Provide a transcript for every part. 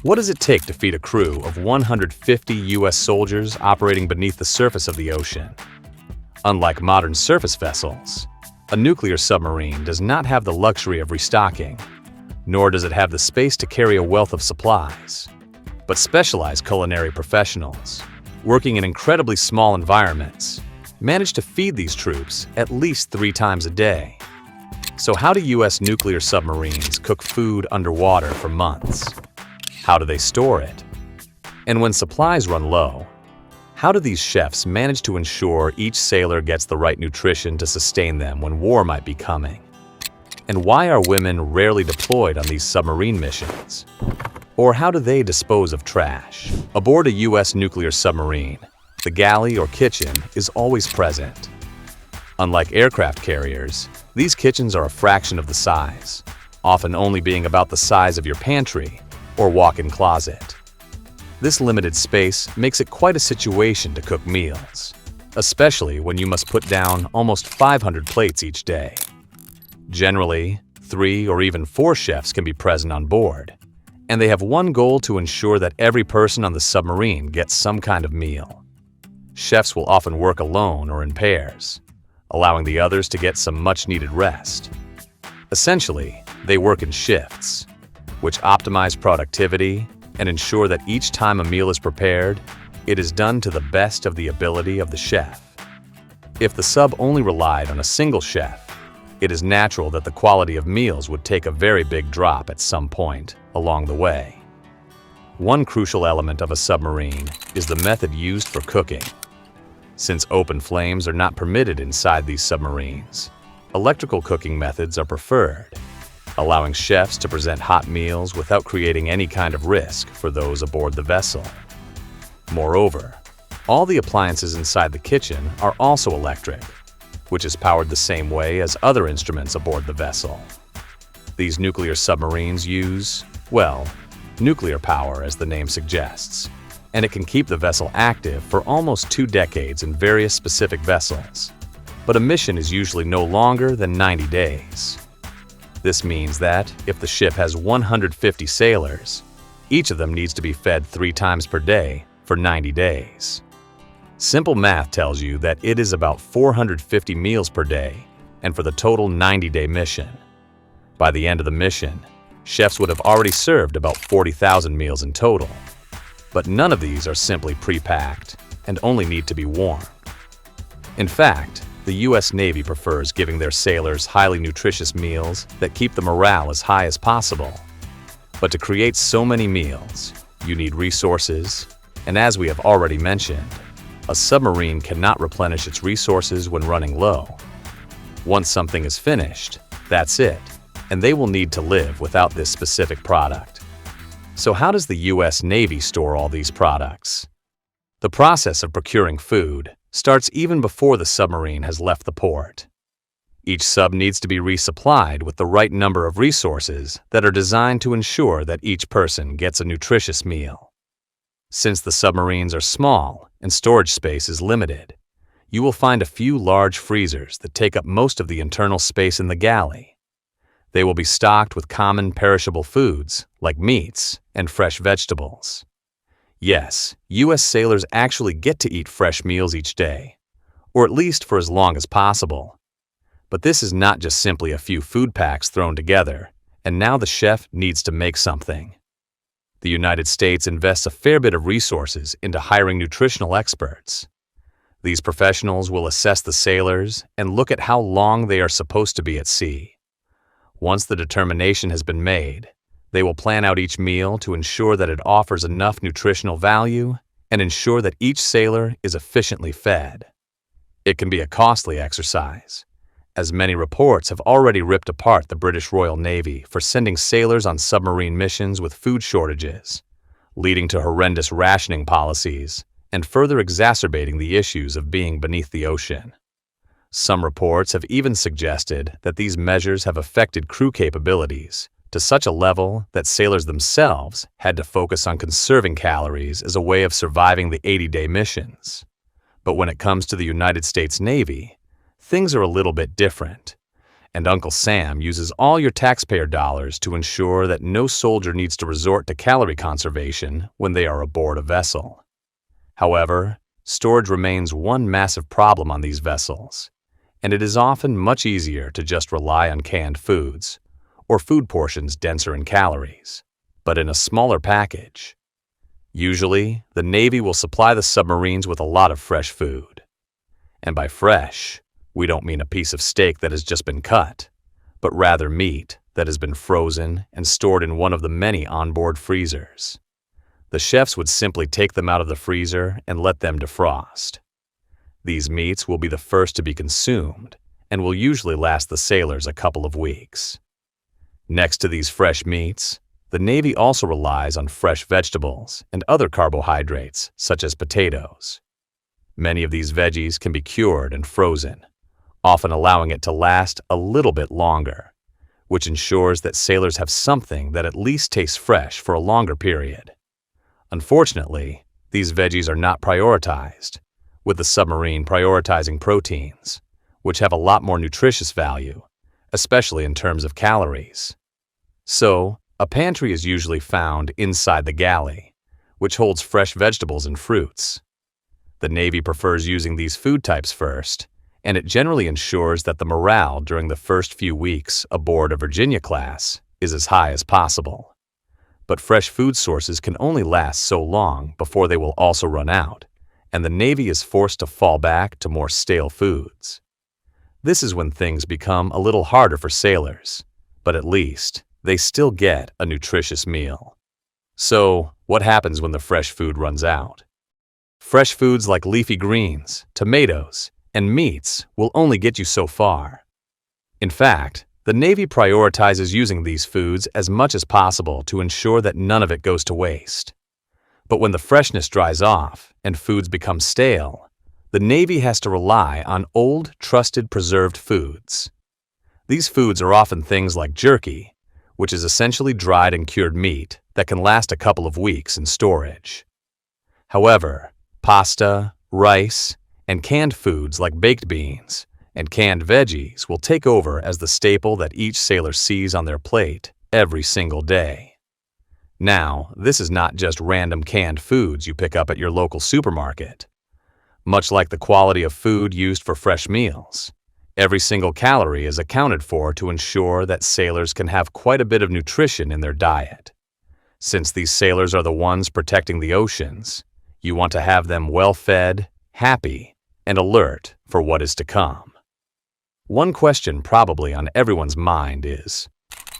What does it take to feed a crew of 150 U.S. soldiers operating beneath the surface of the ocean? Unlike modern surface vessels, a nuclear submarine does not have the luxury of restocking, nor does it have the space to carry a wealth of supplies. But specialized culinary professionals, working in incredibly small environments, manage to feed these troops at least 3 times a day. So how do U.S. nuclear submarines cook food underwater for months? How do they store it? And when supplies run low, how do these chefs manage to ensure each sailor gets the right nutrition to sustain them when war might be coming? And why are women rarely deployed on these submarine missions? Or how do they dispose of trash? Aboard a U.S. nuclear submarine, the galley or kitchen is always present. Unlike aircraft carriers, these kitchens are a fraction of the size, often only being about the size of your pantry or walk-in closet. This limited space makes it quite a situation to cook meals, especially when you must put down almost 500 plates each day. Generally, 3 or even 4 chefs can be present on board, and they have one goal to ensure that every person on the submarine gets some kind of meal. Chefs will often work alone or in pairs, allowing the others to get some much-needed rest. Essentially, they work in shifts, which optimize productivity and ensure that each time a meal is prepared, it is done to the best of the ability of the chef. If the sub only relied on a single chef, it is natural that the quality of meals would take a very big drop at some point along the way. One crucial element of a submarine is the method used for cooking. Since open flames are not permitted inside these submarines, electrical cooking methods are preferred, allowing chefs to present hot meals without creating any kind of risk for those aboard the vessel. Moreover, all the appliances inside the kitchen are also electric, which is powered the same way as other instruments aboard the vessel. These nuclear submarines use, well, nuclear power as the name suggests, and it can keep the vessel active for almost 2 decades in various specific vessels. But a mission is usually no longer than 90 days. This means that if the ship has 150 sailors, each of them needs to be fed 3 times per day for 90 days. Simple math tells you that it is about 450 meals per day, and for the total 90-day mission. By the end of the mission, chefs would have already served about 40,000 meals in total. But none of these are simply pre-packed and only need to be warmed. In fact, the U.S. Navy prefers giving their sailors highly nutritious meals that keep the morale as high as possible. But to create so many meals, you need resources, and as we have already mentioned, a submarine cannot replenish its resources when running low. Once something is finished, that's it, and they will need to live without this specific product. So how does the U.S. Navy store all these products? The process of procuring food starts even before the submarine has left the port. Each sub needs to be resupplied with the right number of resources that are designed to ensure that each person gets a nutritious meal. Since the submarines are small and storage space is limited, you will find a few large freezers that take up most of the internal space in the galley. They will be stocked with common perishable foods like meats and fresh vegetables. Yes, U.S. sailors actually get to eat fresh meals each day, or at least for as long as possible. But this is not just simply a few food packs thrown together, and now the chef needs to make something. The United States invests a fair bit of resources into hiring nutritional experts. These professionals will assess the sailors and look at how long they are supposed to be at sea. Once the determination has been made, they will plan out each meal to ensure that it offers enough nutritional value and ensure that each sailor is efficiently fed. It can be a costly exercise, as many reports have already ripped apart the British Royal Navy for sending sailors on submarine missions with food shortages, leading to horrendous rationing policies and further exacerbating the issues of being beneath the ocean. Some reports have even suggested that these measures have affected crew capabilities to such a level that sailors themselves had to focus on conserving calories as a way of surviving the 80-day missions. But when it comes to the United States Navy, things are a little bit different, And Uncle Sam uses all your taxpayer dollars to ensure that no soldier needs to resort to calorie conservation when they are aboard a vessel. However, storage remains one massive problem on these vessels, and it is often much easier to just rely on canned foods or food portions denser in calories, but in a smaller package. Usually, the Navy will supply the submarines with a lot of fresh food. And by fresh, we don't mean a piece of steak that has just been cut, but rather meat that has been frozen and stored in one of the many onboard freezers. The chefs would simply take them out of the freezer and let them defrost. These meats will be the first to be consumed and will usually last the sailors a couple of weeks. Next to these fresh meats, the Navy also relies on fresh vegetables and other carbohydrates, such as potatoes. Many of these veggies can be cured and frozen, often allowing it to last a little bit longer, which ensures that sailors have something that at least tastes fresh for a longer period. Unfortunately, these veggies are not prioritized, with the submarine prioritizing proteins, which have a lot more nutritious value, especially in terms of calories. So, a pantry is usually found inside the galley, which holds fresh vegetables and fruits. The Navy prefers using these food types first, and it generally ensures that the morale during the first few weeks aboard a Virginia class is as high as possible. But fresh food sources can only last so long before they will also run out, and the Navy is forced to fall back to more stale foods. This is when things become a little harder for sailors, but at least they still get a nutritious meal. So, what happens when the fresh food runs out? Fresh foods like leafy greens, tomatoes, and meats will only get you so far. In fact, the Navy prioritizes using these foods as much as possible to ensure that none of it goes to waste. But when the freshness dries off and foods become stale, the Navy has to rely on old, trusted, preserved foods. These foods are often things like jerky, which is essentially dried and cured meat that can last a couple of weeks in storage. However, pasta, rice, and canned foods like baked beans and canned veggies will take over as the staple that each sailor sees on their plate every single day. Now, this is not just random canned foods you pick up at your local supermarket. Much like the quality of food used for fresh meals, every single calorie is accounted for to ensure that sailors can have quite a bit of nutrition in their diet. Since these sailors are the ones protecting the oceans, you want to have them well-fed, happy, and alert for what is to come. One question probably on everyone's mind is,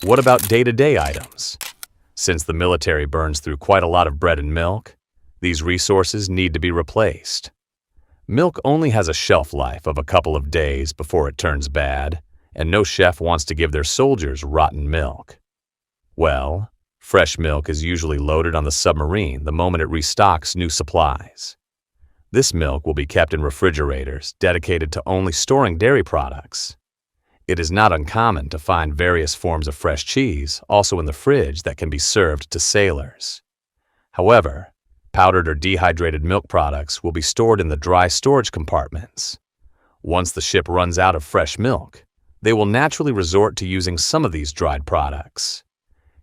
what about day-to-day items? Since the military burns through quite a lot of bread and milk, these resources need to be replaced. Milk only has a shelf life of a couple of days before it turns bad, and no chef wants to give their soldiers rotten milk. Well, fresh milk is usually loaded on the submarine the moment it restocks new supplies. This milk will be kept in refrigerators dedicated to only storing dairy products. It is not uncommon to find various forms of fresh cheese also in the fridge that can be served to sailors. However, powdered or dehydrated milk products will be stored in the dry storage compartments. Once the ship runs out of fresh milk, they will naturally resort to using some of these dried products.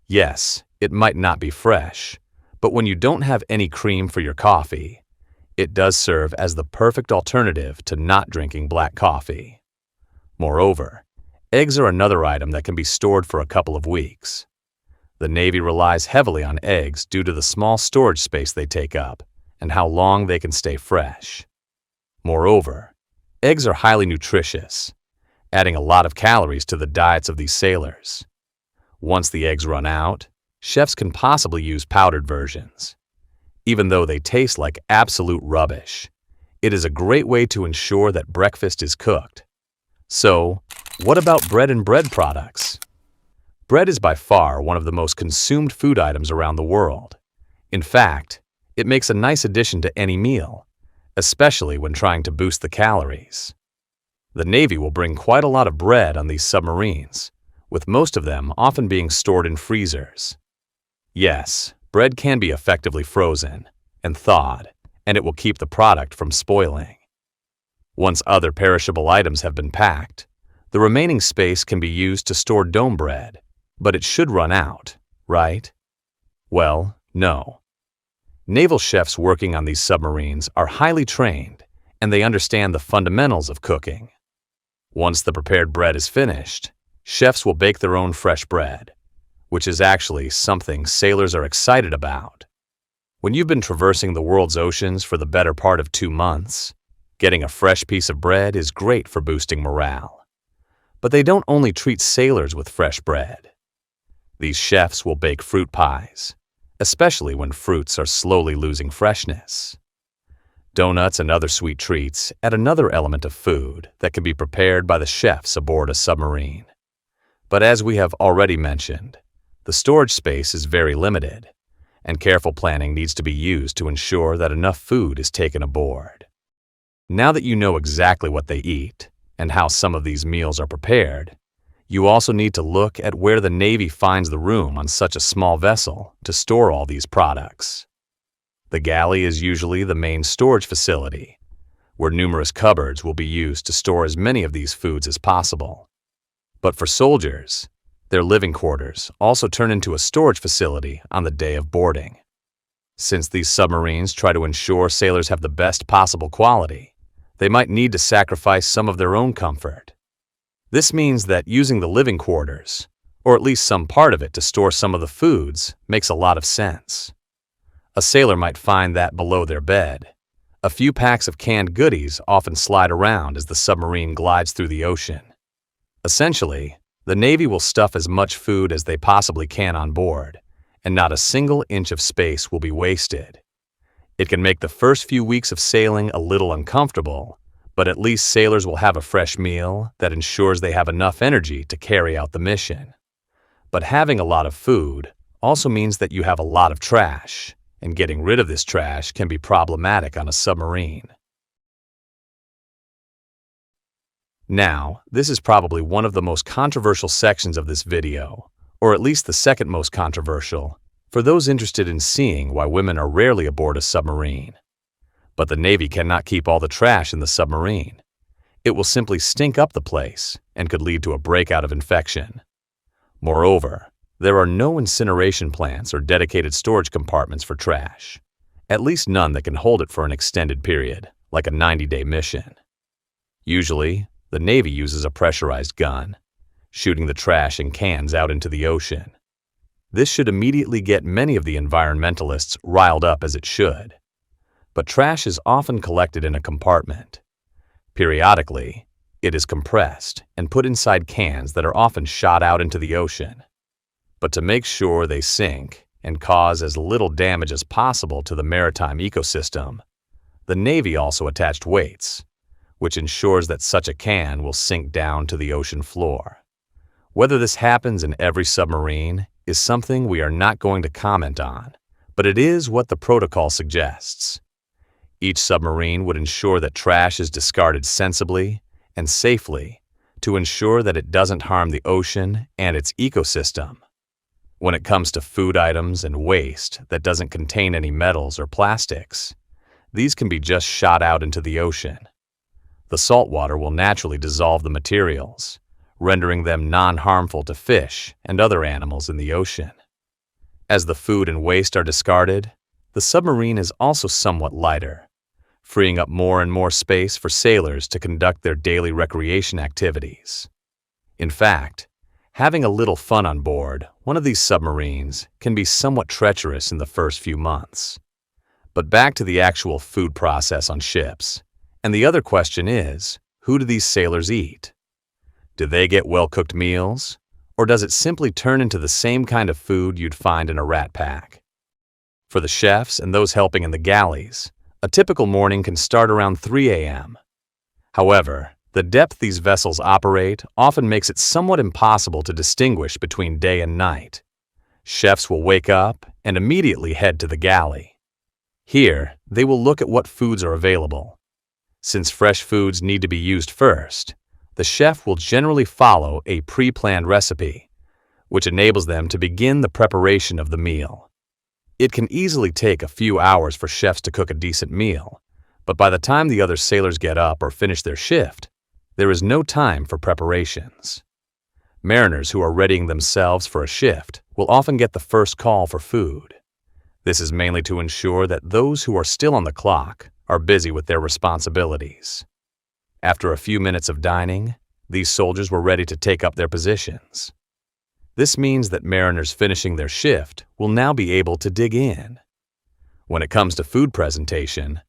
Yes, it might not be fresh, but when you don't have any cream for your coffee, it does serve as the perfect alternative to not drinking black coffee. Moreover, eggs are another item that can be stored for a couple of weeks. The Navy relies heavily on eggs due to the small storage space they take up and how long they can stay fresh. Moreover, eggs are highly nutritious, adding a lot of calories to the diets of these sailors. Once the eggs run out, chefs can possibly use powdered versions. Even though they taste like absolute rubbish, it is a great way to ensure that breakfast is cooked. So, what about bread and bread products? Bread is by far one of the most consumed food items around the world. In fact, it makes a nice addition to any meal, especially when trying to boost the calories. The Navy will bring quite a lot of bread on these submarines, with most of them often being stored in freezers. Yes, bread can be effectively frozen and thawed, and it will keep the product from spoiling. Once other perishable items have been packed, The remaining space can be used to store dome bread, but it should run out, right? Well, no. Naval chefs working on these submarines are highly trained, and they understand the fundamentals of cooking. Once the prepared bread is finished, chefs will bake their own fresh bread, which is actually something sailors are excited about. When you've been traversing the world's oceans for the better part of 2 months, getting a fresh piece of bread is great for boosting morale. But they don't only treat sailors with fresh bread. These chefs will bake fruit pies, especially when fruits are slowly losing freshness. Donuts and other sweet treats add another element of food that can be prepared by the chefs aboard a submarine. But as we have already mentioned, the storage space is very limited, and careful planning needs to be used to ensure that enough food is taken aboard. Now that you know exactly what they eat and how some of these meals are prepared, you also need to look at where the Navy finds the room on such a small vessel to store all these products. The galley is usually the main storage facility, where numerous cupboards will be used to store as many of these foods as possible. But for soldiers, their living quarters also turn into a storage facility on the day of boarding. Since these submarines try to ensure sailors have the best possible quality, they might need to sacrifice some of their own comfort. This means that using the living quarters, or at least some part of it to store some of the foods, makes a lot of sense. A sailor might find that below their bed, a few packs of canned goodies often slide around as the submarine glides through the ocean. Essentially, the Navy will stuff as much food as they possibly can on board, and not a single inch of space will be wasted. It can make the first few weeks of sailing a little uncomfortable, but at least sailors will have a fresh meal that ensures they have enough energy to carry out the mission. But having a lot of food also means that you have a lot of trash, and getting rid of this trash can be problematic on a submarine. Now, this is probably one of the most controversial sections of this video, or at least the second most controversial, for those interested in seeing why women are rarely aboard a submarine. But the Navy cannot keep all the trash in the submarine. It will simply stink up the place and could lead to a breakout of infection. Moreover, there are no incineration plants or dedicated storage compartments for trash, at least none that can hold it for an extended period, like a 90-day mission. Usually, the Navy uses a pressurized gun, shooting the trash in cans out into the ocean. This should immediately get many of the environmentalists riled up as it should. But trash is often collected in a compartment. Periodically, it is compressed and put inside cans that are often shot out into the ocean. But to make sure they sink and cause as little damage as possible to the maritime ecosystem, the Navy also attached weights, which ensures that such a can will sink down to the ocean floor. Whether this happens in every submarine is something we are not going to comment on, but it is what the protocol suggests. Each submarine would ensure that trash is discarded sensibly and safely to ensure that it doesn't harm the ocean and its ecosystem. When it comes to food items and waste that doesn't contain any metals or plastics, these can be just shot out into the ocean. The salt water will naturally dissolve the materials, rendering them non-harmful to fish and other animals in the ocean. As the food and waste are discarded, the submarine is also somewhat lighter, freeing up more and more space for sailors to conduct their daily recreation activities. In fact, having a little fun on board one of these submarines can be somewhat treacherous in the first few months. But back to the actual food process on ships. And the other question is, who do these sailors eat? Do they get well-cooked meals, or does it simply turn into the same kind of food you'd find in a rat pack? For the chefs and those helping in the galleys, a typical morning can start around 3 a.m. However, the depth these vessels operate often makes it somewhat impossible to distinguish between day and night. Chefs will wake up and immediately head to the galley. Here, they will look at what foods are available. Since fresh foods need to be used first, the chef will generally follow a pre-planned recipe, which enables them to begin the preparation of the meal. It can easily take a few hours for chefs to cook a decent meal, but by the time the other sailors get up or finish their shift, There is no time for preparations. Mariners who are readying themselves for a shift will often get the first call for food. This is mainly to ensure that those who are still on the clock are busy with their responsibilities. After a few minutes of dining, these soldiers were ready to take up their positions. This means that mariners finishing their shift will now be able to dig in. When it comes to food presentation,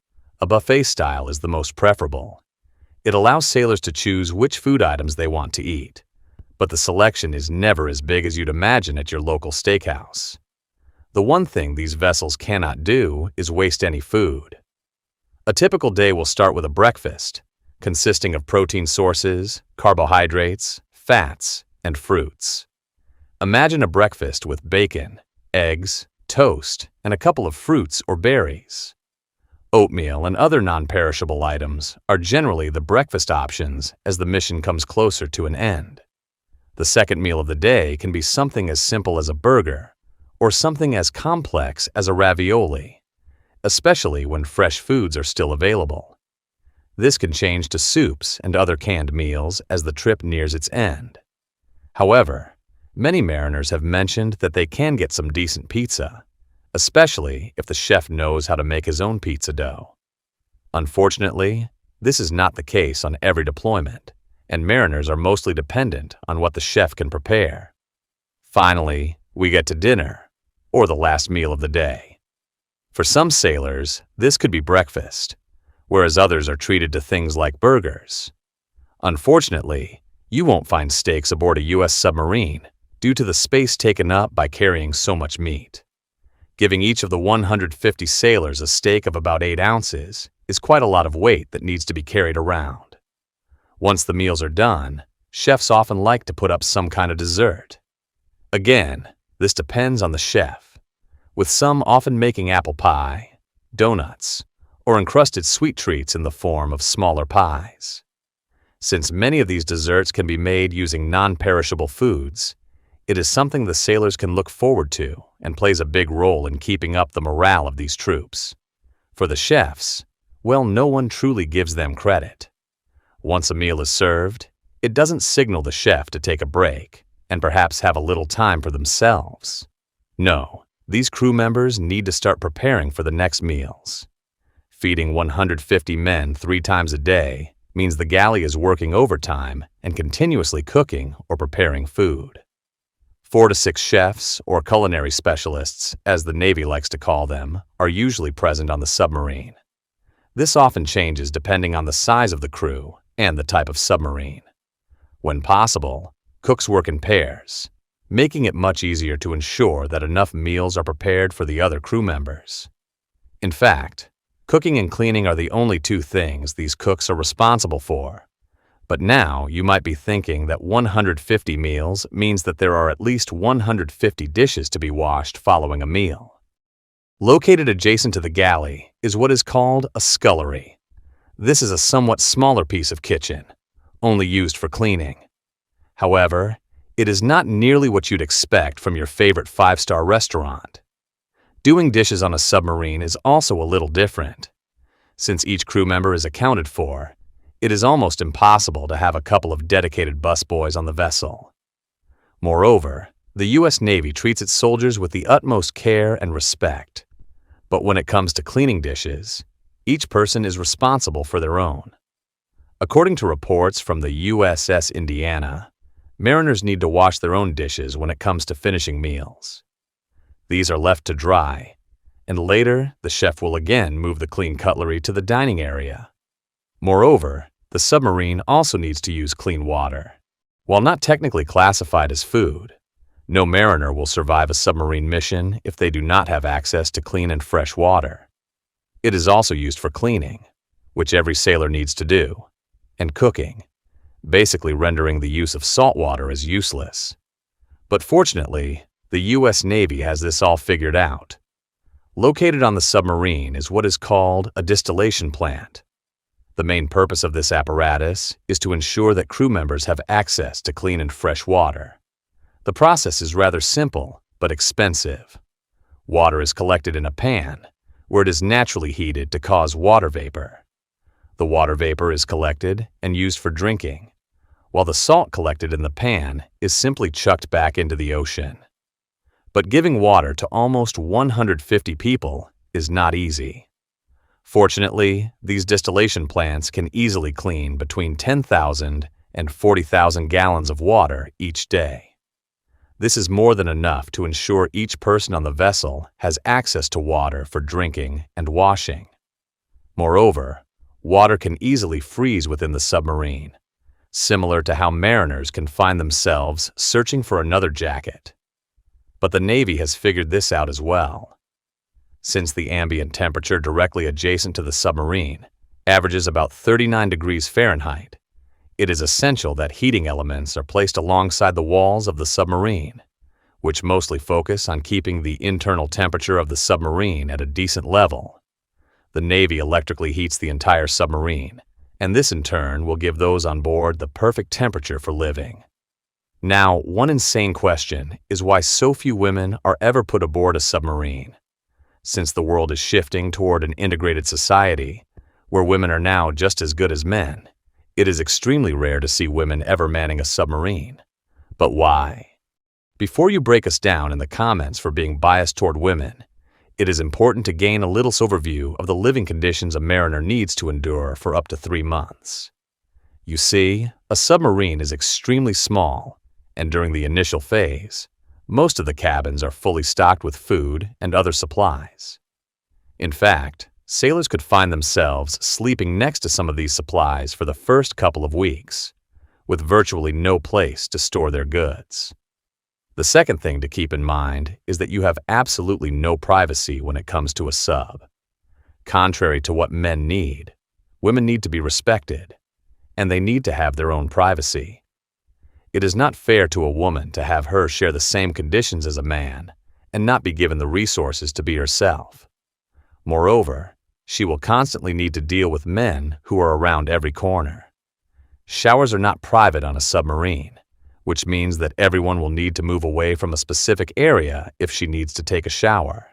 a buffet style is the most preferable. It allows sailors to choose which food items they want to eat, but the selection is never as big as you'd imagine at your local steakhouse. The one thing these vessels cannot do is waste any food. A typical day will start with a breakfast, consisting of protein sources, carbohydrates, fats, and fruits. Imagine a breakfast with bacon, eggs, toast, and a couple of fruits or berries. Oatmeal and other non-perishable items are generally the breakfast options as the mission comes closer to an end. The second meal of the day can be something as simple as a burger or something as complex as a ravioli, especially when fresh foods are still available. This can change to soups and other canned meals as the trip nears its end. However, many mariners have mentioned that they can get some decent pizza, especially if the chef knows how to make his own pizza dough. Unfortunately, this is not the case on every deployment, and mariners are mostly dependent on what the chef can prepare. Finally, we get to dinner, or the last meal of the day. For some sailors, this could be breakfast, whereas others are treated to things like burgers. Unfortunately, you won't find steaks aboard a U.S. submarine due to the space taken up by carrying so much meat. Giving each of the 150 sailors a steak of about 8 ounces is quite a lot of weight that needs to be carried around. Once the meals are done, chefs often like to put up some kind of dessert. Again, this depends on the chef, with some often making apple pie, donuts, or encrusted sweet treats in the form of smaller pies. Since many of these desserts can be made using non-perishable foods, it is something the sailors can look forward to and plays a big role in keeping up the morale of these troops. For the chefs, well, no one truly gives them credit. Once a meal is served, it doesn't signal the chef to take a break and perhaps have a little time for themselves. No, these crew members need to start preparing for the next meals. Feeding 150 men 3 times a day means the galley is working overtime and continuously cooking or preparing food. 4 to 6 chefs, or culinary specialists, as the Navy likes to call them, are usually present on the submarine. This often changes depending on the size of the crew and the type of submarine. When possible, cooks work in pairs, making it much easier to ensure that enough meals are prepared for the other crew members. In fact, cooking and cleaning are the only 2 things these cooks are responsible for. But now you might be thinking that 150 meals means that there are at least 150 dishes to be washed following a meal. Located adjacent to the galley is what is called a scullery. This is a somewhat smaller piece of kitchen, only used for cleaning. However, it is not nearly what you'd expect from your favorite 5-star restaurant. Doing dishes on a submarine is also a little different. Since each crew member is accounted for, it is almost impossible to have a couple of dedicated busboys on the vessel. Moreover, the U.S. Navy treats its soldiers with the utmost care and respect. But when it comes to cleaning dishes, each person is responsible for their own. According to reports from the USS Indiana, mariners need to wash their own dishes when it comes to finishing meals. These are left to dry, and later the chef will again move the clean cutlery to the dining area. Moreover, the submarine also needs to use clean water. While not technically classified as food, no mariner will survive a submarine mission if they do not have access to clean and fresh water. It is also used for cleaning, which every sailor needs to do, and cooking, basically rendering the use of salt water as useless. But fortunately, the U.S. Navy has this all figured out. Located on the submarine is what is called a distillation plant. The main purpose of this apparatus is to ensure that crew members have access to clean and fresh water. The process is rather simple, but expensive. Water is collected in a pan, where it is naturally heated to cause water vapor. The water vapor is collected and used for drinking, while the salt collected in the pan is simply chucked back into the ocean. But giving water to almost 150 people is not easy. Fortunately, these distillation plants can easily clean between 10,000 and 40,000 gallons of water each day. This is more than enough to ensure each person on the vessel has access to water for drinking and washing. Moreover, water can easily freeze within the submarine, similar to how mariners can find themselves searching for another jacket. But the Navy has figured this out as well. Since the ambient temperature directly adjacent to the submarine averages about 39 degrees Fahrenheit, it is essential that heating elements are placed alongside the walls of the submarine, which mostly focus on keeping the internal temperature of the submarine at a decent level. The Navy electrically heats the entire submarine, and this in turn will give those on board the perfect temperature for living. Now, one insane question is why so few women are ever put aboard a submarine. Since the world is shifting toward an integrated society, where women are now just as good as men, it is extremely rare to see women ever manning a submarine. But why? Before you break us down in the comments for being biased toward women, it is important to gain a little overview of the living conditions a mariner needs to endure for up to 3 months. You see, a submarine is extremely small, and during the initial phase, most of the cabins are fully stocked with food and other supplies. In fact, sailors could find themselves sleeping next to some of these supplies for the first couple of weeks, with virtually no place to store their goods. The second thing to keep in mind is that you have absolutely no privacy when it comes to a sub. Contrary to what men need, women need to be respected, and they need to have their own privacy. It is not fair to a woman to have her share the same conditions as a man and not be given the resources to be herself. Moreover, she will constantly need to deal with men who are around every corner. Showers are not private on a submarine, which means that everyone will need to move away from a specific area if she needs to take a shower.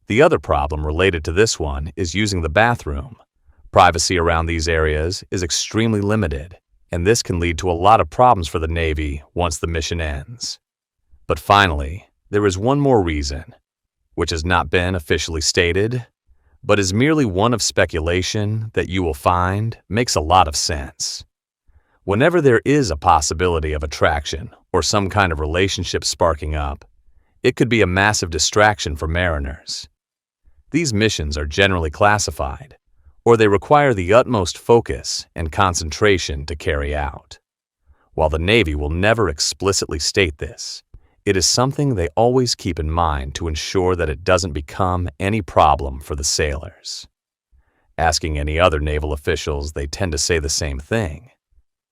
The other problem related to this one is using the bathroom. Privacy around these areas is extremely limited, and this can lead to a lot of problems for the Navy once the mission ends. But finally, there is one more reason, which has not been officially stated, but is merely one of speculation that you will find makes a lot of sense. Whenever there is a possibility of attraction or some kind of relationship sparking up, it could be a massive distraction for mariners. These missions are generally classified, or they require the utmost focus and concentration to carry out. While the Navy will never explicitly state this, it is something they always keep in mind to ensure that it doesn't become any problem for the sailors. Asking any other naval officials, they tend to say the same thing.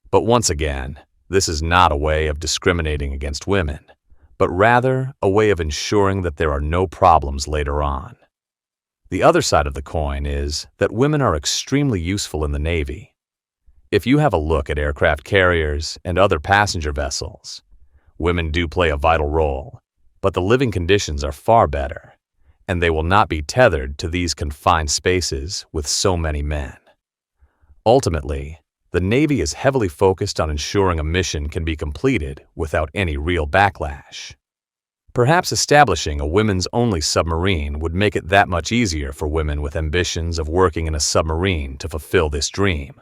But once again, this is not a way of discriminating against women, but rather a way of ensuring that there are no problems later on. The other side of the coin is that women are extremely useful in the Navy. If you have a look at aircraft carriers and other passenger vessels, women do play a vital role, but the living conditions are far better, and they will not be tethered to these confined spaces with so many men. Ultimately, the Navy is heavily focused on ensuring a mission can be completed without any real backlash. Perhaps establishing a women's-only submarine would make it that much easier for women with ambitions of working in a submarine to fulfill this dream.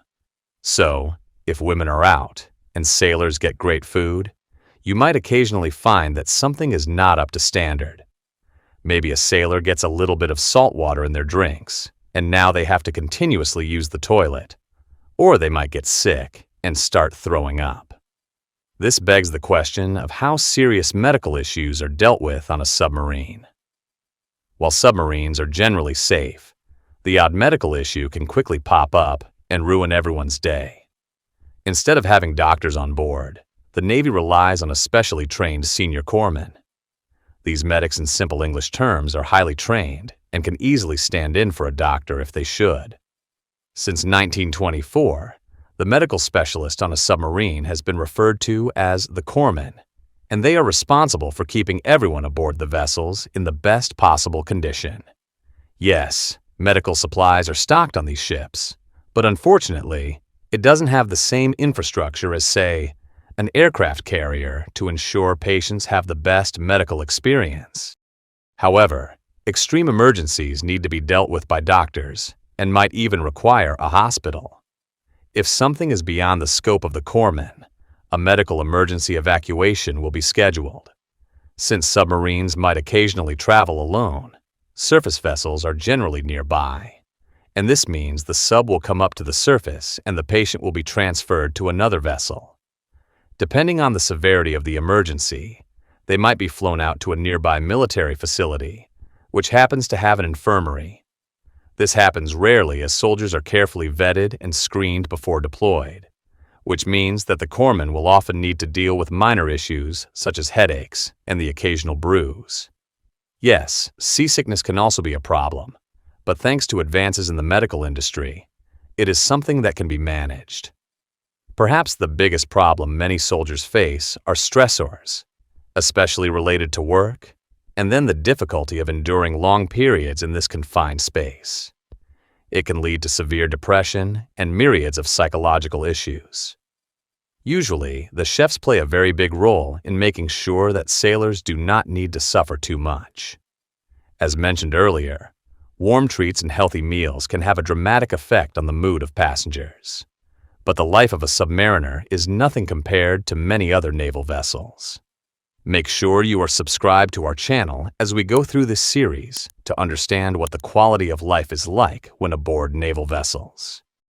So, if women are out and sailors get great food, you might occasionally find that something is not up to standard. Maybe a sailor gets a little bit of salt water in their drinks, and now they have to continuously use the toilet. Or they might get sick and start throwing up. This begs the question of how serious medical issues are dealt with on a submarine. While submarines are generally safe, the odd medical issue can quickly pop up and ruin everyone's day. Instead of having doctors on board, the Navy relies on a specially trained senior corpsman. These medics, in simple English terms, are highly trained and can easily stand in for a doctor if they should. Since 1924, the medical specialist on a submarine has been referred to as the corpsman, and they are responsible for keeping everyone aboard the vessels in the best possible condition. Yes, medical supplies are stocked on these ships, But unfortunately, it doesn't have the same infrastructure as, say, an aircraft carrier to ensure patients have the best medical experience. However, extreme emergencies need to be dealt with by doctors and might even require a hospital. If something is beyond the scope of the corpsman, a medical emergency evacuation will be scheduled. Since submarines might occasionally travel alone, surface vessels are generally nearby, and this means the sub will come up to the surface and the patient will be transferred to another vessel. Depending on the severity of the emergency, they might be flown out to a nearby military facility, which happens to have an infirmary. This happens rarely as soldiers are carefully vetted and screened before deployed, which means that the corpsman will often need to deal with minor issues such as headaches and the occasional bruise. Yes, seasickness can also be a problem, but thanks to advances in the medical industry, it is something that can be managed. Perhaps the biggest problem many soldiers face are stressors, especially related to work, and then the difficulty of enduring long periods in this confined space. It can lead to severe depression and myriads of psychological issues. Usually, the chefs play a very big role in making sure that sailors do not need to suffer too much. As mentioned earlier, warm treats and healthy meals can have a dramatic effect on the mood of passengers. But the life of a submariner is nothing compared to many other naval vessels. Make sure you are subscribed to our channel as we go through this series to understand what the quality of life is like when aboard naval vessels.